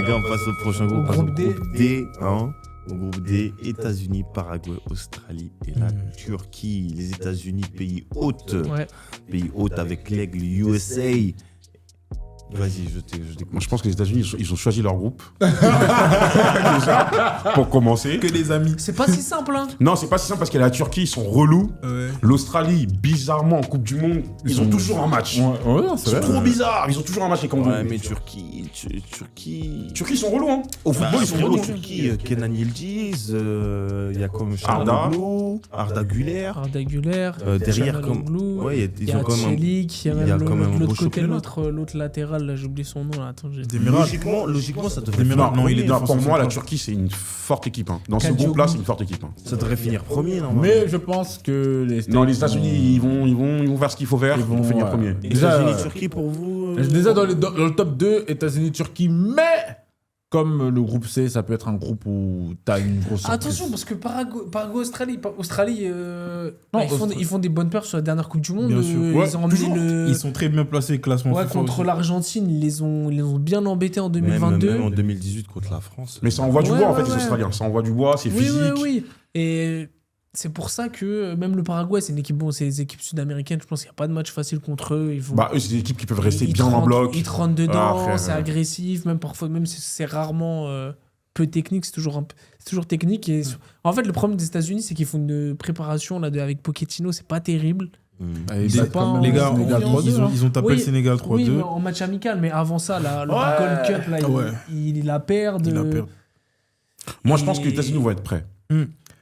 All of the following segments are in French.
Les gars, on passe au prochain groupe. Au groupe D. Groupe D, hein. Au groupe D, États-Unis, Paraguay, Australie et la Turquie. Les États-Unis, pays hôte. Ouais. Pays hôte avec l'aigle USA. Vas-y, je t'écoute. Moi, je pense que les États-Unis, ils ont choisi leur groupe. Déjà, pour commencer. Que des amis. C'est pas si simple, hein. Non, c'est pas si simple parce que la Turquie, ils sont relous. Ouais. L'Australie, bizarrement, en Coupe du Monde, ils ont toujours un match. Ouais, Ils sont trop bizarres. Ils ont toujours un match, les Congolais. Ouais, mais Turquie. Turquie, ils sont relous, hein. Au football, ils sont relous. Turquie, Kenan Yildiz, il y a comme Arda. Arda Güler. Arda Güler, Derrière, comme. Çalhanoğlu, Ouais, il y ils a ont quand même. Tchelik, il y a il y a même quand même de un l'autre beau côté, championnat. l'autre latéral, là, j'ai oublié son nom, là. Attends, j'ai... Logiquement, ça devrait Non, finir il est premier. pour moi, la Turquie, c'est une forte équipe. Hein. Dans ce Kadiogu. groupe-là, c'est une forte équipe. Hein. Ça devrait finir premier, normalement. Mais je pense que les Non, les États-Unis, ils vont faire ce qu'il faut faire. Ils vont finir ouais. premier. Déjà, États-Unis, Turquie pour vous. déjà dans le top 2, États-Unis, Turquie, mais comme le groupe C, ça peut être un groupe où t'as une grosse surprise. Attention, parce que Paraguay, Australie, Non, ils font des bonnes perfs sur la dernière Coupe du Monde. Bien sûr. Ils Ouais, ont emmené toujours. Ils sont très bien placés, classement Ouais, FIFA contre aussi. l'Argentine, ils les ont bien embêtés en Même 2022. en 2018 contre la France. Mais ça envoie du Ouais, bois, en ouais, fait, les ouais. Australiens. Ça envoie du bois, c'est Oui, physique. oui. Et c'est pour ça que même le Paraguay, c'est une équipe, bon, c'est les équipes sud-américaines, je pense qu'il n'y a pas de match facile contre eux. Ils vont, Bah, eux, c'est des équipes qui peuvent rester ils bien te en rentrent- bloc. Ils te rentrent dedans, Ah, frère, c'est agressif, même parfois, même si c'est rarement peu technique, c'est toujours technique. Et en fait, le problème des États-Unis, c'est qu'ils font une préparation là, avec Pochettino, c'est pas terrible. Allez, C'est bah, pas quand en même, les gars, confiance. ils ont tapé Oui, le Sénégal 3-2. Oui, mais en match amical, mais avant ça, le Ouais. Gold Cup, là, Ouais. il la perd. Il a perdu. Moi, je pense Et- que les États-Unis vont être prêts.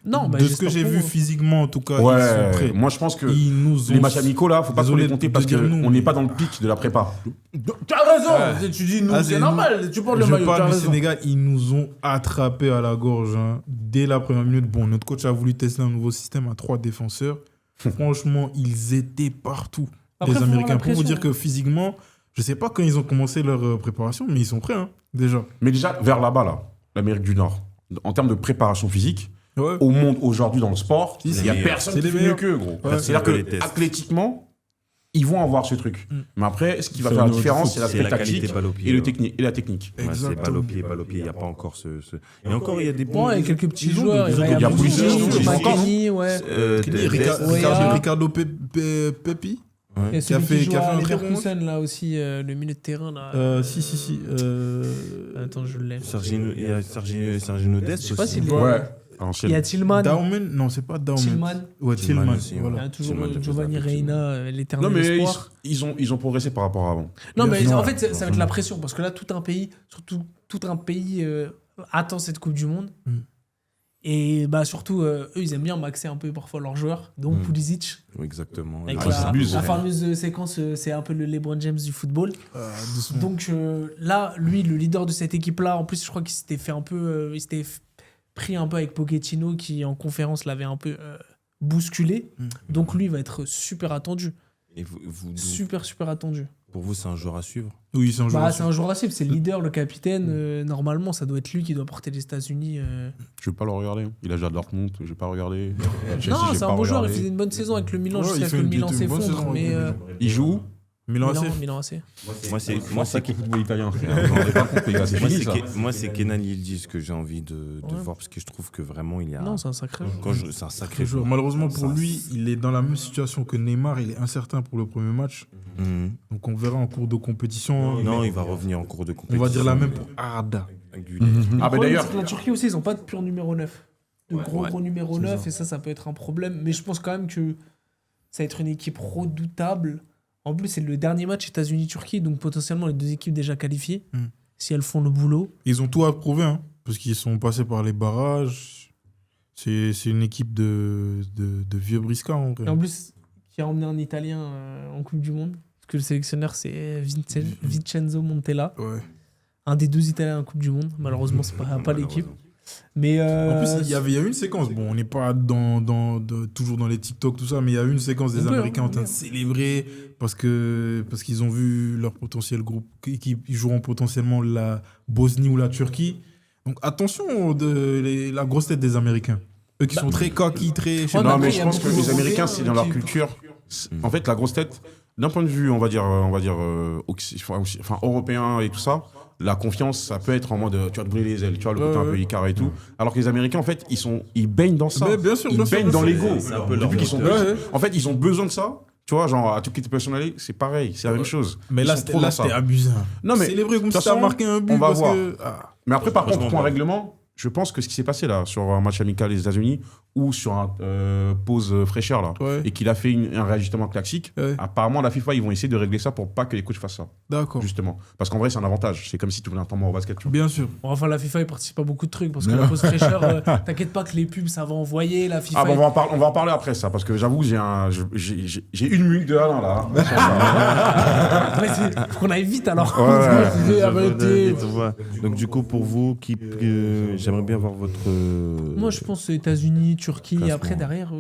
Non, bah, de ce que j'espère j'ai pour vu eux. physiquement, en tout cas, ils Ouais, sont prêts. moi, je pense que Ils nous ont... les matchs amicaux, là, faut pas trop Désolé les compter de parce dire nous, qu'on n'est mais- pas dans le pic de la prépa. Tu as raison. Tu dis nous, Ah, c'est c'est normal. Tu portes le Je maillot, tu as parle du raison. Sénégal, ils nous ont attrapés à la gorge hein, dès la première minute. Bon, notre coach a voulu tester un nouveau système à 3 défenseurs. Franchement, ils étaient partout, Après, les faut avoir Américains. la Pour vous pression. dire que physiquement, je sais pas quand ils ont commencé leur préparation, mais ils sont prêts, hein, déjà. Mais déjà, vers là-bas, là, l'Amérique du Nord, en termes de préparation physique, Ouais. au monde aujourd'hui dans le sport, il n'y a meilleurs. personne C'est qui les fait mieux meilleurs. qu'eux, gros. Ouais. C'est-à-dire Que que les tests. athlétiquement, ils vont avoir ce truc. Mais après, ce qui va C'est faire au la niveau du différence, foot, c'est l'aspect c'est la qualité tactique balle au pied, et, ouais. et la technique. Ouais, c'est Exactement. balle au pied, il n'y a pas encore ce... Et encore, il y a des bons... Bon, il y a quelques petits ils ont- joueurs. ils ont- il y a Pulisic, Pulisic, ils ont encore, Makeni, ouais. Dest, Ricardo Pepi. Et Qui a celui fait- qui joue qui a fait à un très bon Leverkusen, là aussi, le milieu de terrain, là. Si. Attends, je l'ai. Il y a Sergino Dest Je sais pas aussi. s'il est... Ouais. Il y a Tillman. Daumen. Non, c'est pas Daumen. Tillman. Ouais, Tillman Tillman. aussi, Il y Voilà. a toujours Tillman, Giovanni effectivement. Reina, l'éternel Non, mais espoir. ils ont progressé par rapport à avant. Non, Bien mais sûr. en fait, ça va être la pression parce que là, tout un pays, surtout tout un pays attend cette Coupe du Monde. Et bah, surtout, eux, ils aiment bien maxer un peu parfois leurs joueurs, donc Pulisic. Oui, exactement. Avec Ah, c'est abusé. la fameuse séquence, c'est un peu le LeBron James du football. Doucement. Donc là, lui, le leader de cette équipe-là, en plus, je crois qu'il s'était fait un peu. Il s'était pris un peu avec Pochettino qui, en conférence, l'avait un peu bousculé. Donc lui, il va être super attendu. Et vous, Super attendu. pour vous, c'est un joueur à suivre? Oui, c'est un joueur. Bah, c'est un joueur à suivre, c'est le leader, le capitaine. Normalement, ça doit être lui qui doit porter les États-Unis. Je vais pas le regarder. Il a déjà Dortmund, je vais pas regarder. Chelsea, Non, j'ai c'est pas un bon joueur. Il regardé. faisait une bonne saison avec le Milan Ouais, jusqu'à il ce fait que le une Milan bonne saison s'effondre. avec Mais le Il joue. Milan AC. Milan AC. Moi, c'est football italien. Vous vous rendez pas compte, les gars, c'est fini, ça. moi, c'est Kenan Yildiz que j'ai envie de voir parce que je trouve que vraiment, il y a. Non, c'est un sacré. C'est un sacré Joueur. joueur. Malheureusement pour lui, il est dans la même situation que Neymar. Il est incertain pour le premier match. Mhm. Donc on verra en cours de compétition. Non, il va revenir en cours de On compétition. va dire la même pour Arda. Güler. Ah, Le bah problème, d'ailleurs, c'est que la Turquie aussi, ils n'ont pas de pur numéro 9. De gros numéro 9, ça. et ça peut être un problème. Mais je pense quand même que ça va être une équipe redoutable. En plus, c'est le dernier match États-Unis-Turquie, donc potentiellement les deux équipes déjà qualifiées, si elles font le boulot. Ils ont tout à prouver, hein, parce qu'ils sont passés par les barrages. C'est une équipe de vieux briscards, en vrai. Et en plus, qui a emmené un Italien en Coupe du Monde, parce que le sélectionneur, c'est Vincenzo Montella, Ouais. un des deux Italiens en Coupe du Monde. Malheureusement, c'est pas l'équipe. Mais En plus, il y a une séquence. Bon, on n'est pas toujours dans les TikTok, tout ça, mais il y a une séquence des On peut, Américains hein, en train de célébrer parce qu'ils ont vu leur potentiel groupe, qui joueront potentiellement la Bosnie ou la Turquie. Donc attention la grosse tête des Américains. Eux qui sont très coquilles, très. Ouais, non, après, mais il y je a pense que beaucoup les de Américains, Européens c'est dans leur qui- culture. En fait, la grosse tête, d'un point de vue, on va dire européen et tout ça, la confiance, ça peut être en mode, tu vas te brûler les ailes, tu vois, le côté un peu Icar et tout. Alors que les Américains, en fait, ils baignent dans ça. Mais bien sûr, ils bien sûr, baignent dans bien sûr. l'ego. C'est un peu leur Depuis qu'ils sont moteur. petits. En fait, ils ont besoin de ça. Tu vois, genre, à tout quitter personnel, c'est pareil, c'est la même chose. Mais Ils là, sont trop dans ça. c'était abusé. Non, mais Célébrer comme de si toute t'as façon, marqué un but on va parce voir. que. Mais après, par contre, Franchement, point ouais. règlement, je pense que ce qui s'est passé là, sur un match amical des États-Unis, ou sur un pause fraîcheur là, Ouais. et qu'il a fait un réajustement classique, Ouais. apparemment, la FIFA, ils vont essayer de régler ça pour pas que les coachs fassent ça. D'accord. Justement. Parce qu'en vrai, c'est un avantage. C'est comme si tu voulais un temps mort au basket. Tu vois. Bien sûr. Bon, enfin, la FIFA, il participe à beaucoup de trucs parce que la pause fraîcheur, t'inquiète pas que les pubs, ça va envoyer. La FIFA. Ah, bon, on va en parler après ça, parce que j'avoue, j'ai une minute de Alain là. Hein. Ouais, faut qu'on aille vite alors. Ouais. La vérité. Donc du coup, pour vous, j'aimerais bien voir votre... Moi, je pense États-Unis, Turquie, et Classement. après, derrière.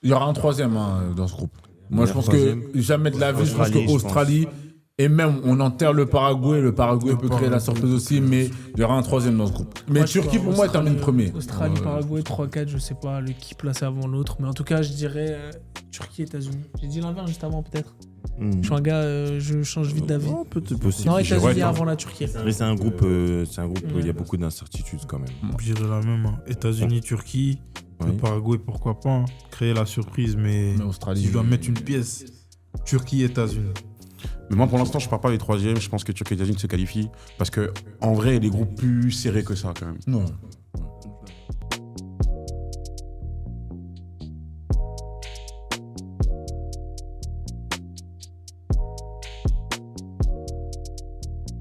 Il y aura un troisième dans ce groupe. Moi, je pense troisième. que jamais de la vie, je pense Australie, que Australie, et même on enterre le Paraguay peut créer la surprise aussi, mais il y aura un troisième dans ce groupe. Mais Moi, je Turquie, pense pour moi, elle termine Australie, premier. Australie, Paraguay, 3-4, je sais pas, qui placé avant l'autre. Mais en tout cas, je dirais Turquie, États-Unis. J'ai dit l'inverse juste avant, peut-être. Je suis un gars, je change vite d'avis. Oh, peut-être possible. Non, j'ai- États-Unis ouais, avant la Turquie. Mais c'est un groupe où il y a beaucoup d'incertitudes quand même. Je dirais la même. Hein. États-Unis, Turquie, Oui. le Paraguay, pourquoi pas. Hein. Créer la surprise, mais Mais Australie, si je dois mettre une pièce, Turquie, États-Unis. Mais moi, pour l'instant, je ne pars pas les troisièmes. Je pense que Turquie et États-Unis se qualifient. Parce que, en vrai, il y a des groupes plus serrés que ça, quand même. Non.